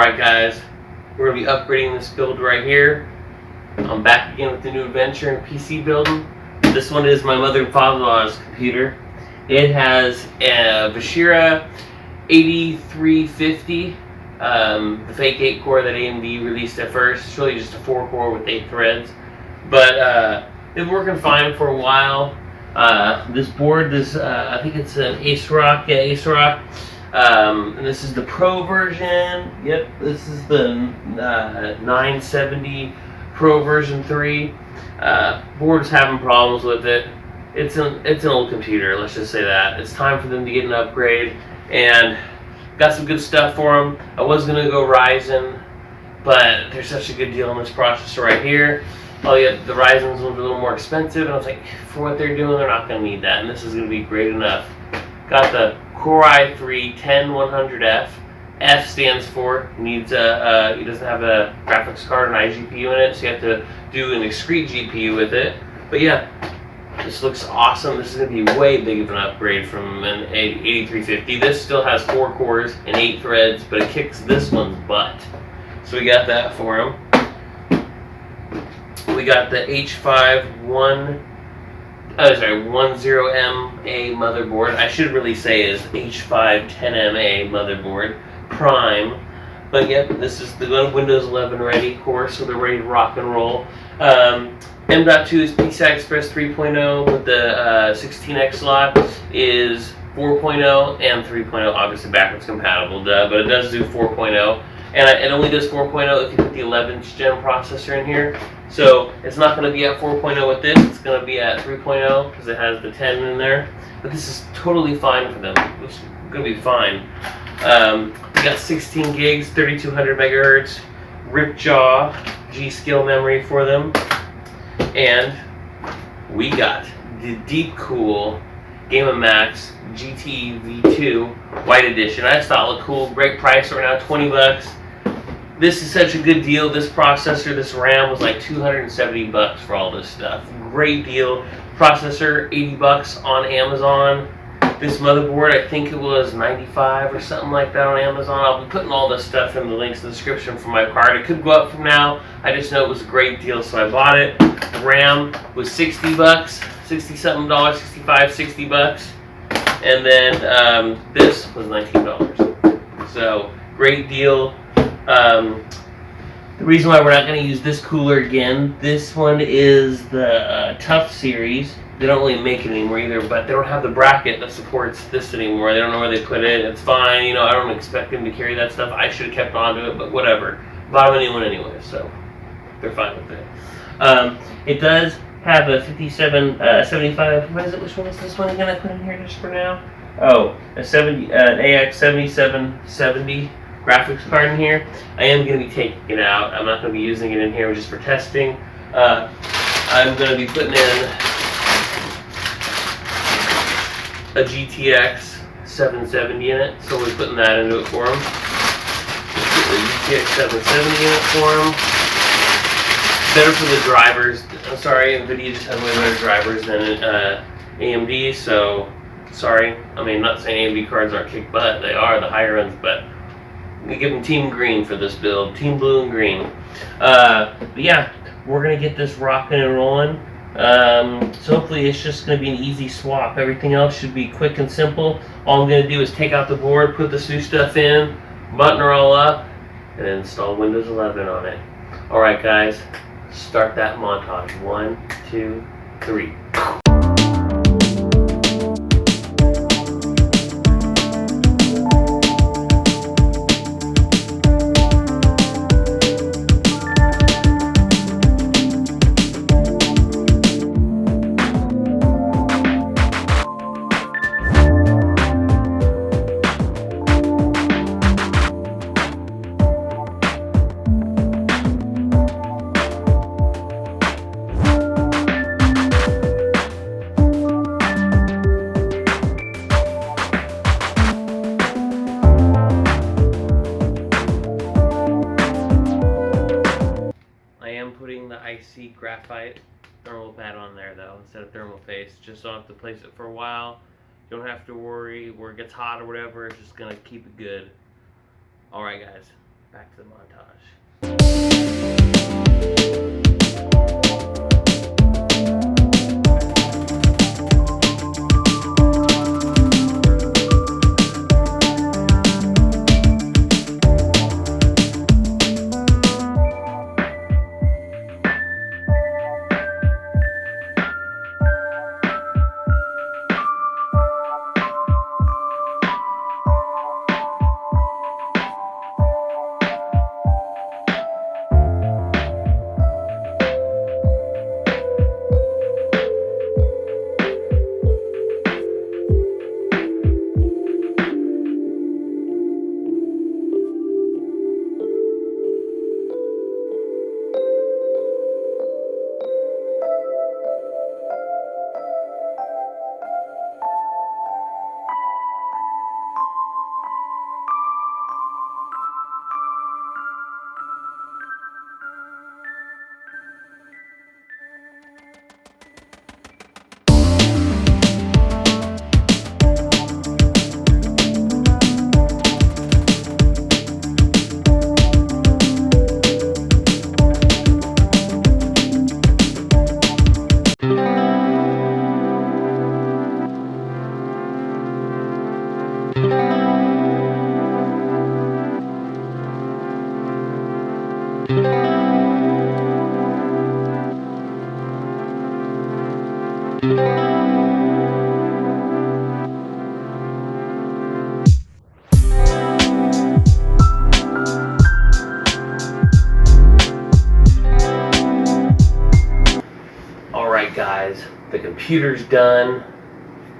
Alright guys, we're going to be upgrading this build right here. I'm back again with the new adventure in PC building. This one is my mother and father-in-law's computer. It has a Vashira 8350, the fake 8-core that AMD released at first. It's really just a 4-core with 8 threads. But it's working fine for a while. This board, I think it's an ASRock, and this is the Pro version. Yep, this is the 970 Pro version 3. Board's having problems with it. It's an old computer, let's just say that. It's time for them to get an upgrade, and got some good stuff for them. I was going to go Ryzen, but there's such a good deal on this processor right here. Oh yeah, the Ryzen's a little more expensive, and I was like, for what they're doing, they're not going to need that, and this is going to be great enough. Got the Core i3 10100F. F stands for needs he doesn't have a graphics card and iGPU in it, so you have to do an discrete GPU with it. But yeah, this looks awesome. This is going to be way big of an upgrade from an 8350. This still has 4 cores and 8 threads, but it kicks this one's butt. So we got that for him. We got the H510MA motherboard. I should really say is H510MA motherboard Prime. But yep, this is the Windows 11 ready course, so they're ready to rock and roll. M.2 is PCI Express 3.0 with the 16X slot is 4.0 and 3.0, obviously backwards compatible, but it does do 4.0. And it only does 4.0 if you put the 11th gen processor in here. So it's not going to be at 4.0 with this, it's going to be at 3.0 because it has the 10 in there. But this is totally fine for them. It's going to be fine. We got 16 gigs, 3200 megahertz, Ripjaw G-Skill memory for them. And we got the Deepcool Game of Max GT V2 White Edition. I just thought it looked cool. Great price right now, 20 bucks. This is such a good deal. This processor, this RAM was like 270 bucks for all this stuff. Great deal. Processor, 80 bucks on Amazon. This motherboard, I think it was 95 or something like that on Amazon. I'll be putting all this stuff in the links in the description for my card. It could go up from now. I just know it was a great deal, so I bought it. The RAM was 60 bucks, 60 something dollars, 65, 60 bucks. And then this was $19. So great deal. The reason why we're not going to use this cooler again, this one is the Tough series. They don't really make it anymore either, but they don't have the bracket that supports this anymore. They don't know where they put it. It's fine, you know, I don't expect them to carry that stuff. I should have kept on to it, but whatever. Bought them a new one anyway, so they're fine with it. It does have a 75, what is it? Which one is this one again I put in here just for now? Oh, an AX 7770 graphics card in here. I am going to be taking it out. I'm not going to be using it in here just for testing. I'm going to be putting in a GTX 770 in it, so we're putting that into it for them. Let's get the GTX 770 in it for them. Better for the drivers. I'm sorry, NVIDIA just has way better drivers than AMD, so sorry. I mean, not saying AMD cards aren't kick butt. They are, the higher ends, but we give them Team Green for this build. Team Blue and Green. But yeah, we're going to get this rocking and rolling. So hopefully it's just going to be an easy swap. Everything else should be quick and simple. All I'm going to do is take out the board, put this new stuff in, button her all up, and install Windows 11 on it. Alright guys, start that montage. 1, 2, 3. Putting the icy graphite thermal pad on there though instead of thermal paste, just so I don't have to place it for a while. You don't have to worry where it gets hot or whatever. It's just gonna keep it good. Alright guys, back to the montage. Alright guys, the computer's done.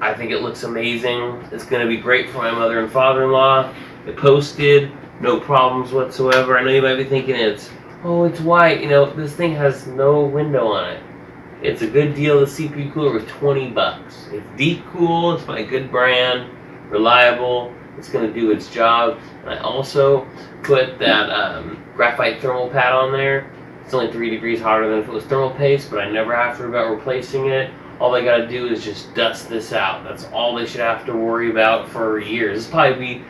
I think it looks amazing. It's going to be great for my mother and father-in-law. It posted, no problems whatsoever. I know you might be thinking it's white. You know, this thing has no window on it. It's a good deal, the CPU cooler, with 20 bucks. It's deep cool, it's by a good brand, reliable, it's going to do its job. And I also put that graphite thermal pad on there. It's only 3 degrees hotter than if it was thermal paste, but I never have to worry about replacing it. All they got to do is just dust this out. That's all they should have to worry about for years. This probably be,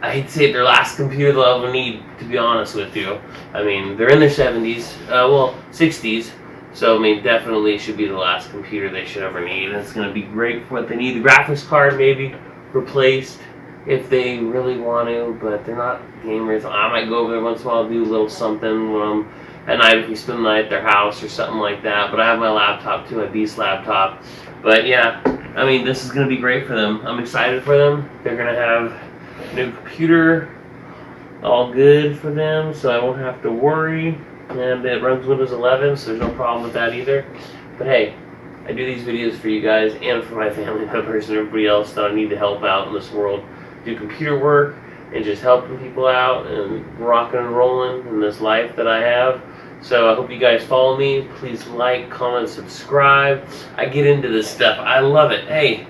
I hate to say it, their last computer they'll ever need, to be honest with you. I mean, they're in their 70s, 60s. So, I mean, definitely should be the last computer they should ever need. And it's going to be great for what they need. The graphics card maybe replaced if they really want to, but they're not gamers. I might go over there once in a while, do a little something when I'm at night, if we spend the night at their house or something like that. But I have my laptop too, my Beast laptop. But yeah, I mean, this is going to be great for them. I'm excited for them. They're going to have a new computer, all good for them, so I won't have to worry. And it runs Windows 11, so there's no problem with that either. But hey, I do these videos for you guys and for my family members and everybody else that I need to help out in this world. Do computer work and just helping people out and rocking and rolling in this life that I have. So I hope you guys follow me. Please like, comment, subscribe. I get into this stuff. I love it. Hey,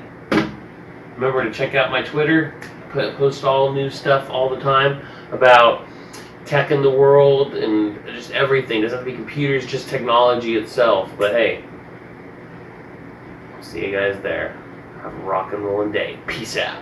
remember to check out my Twitter. Post all new stuff all the time about tech in the world and just everything. It doesn't have to be computers, just technology itself. But hey, see you guys there. Have a rock and rolling day. Peace out.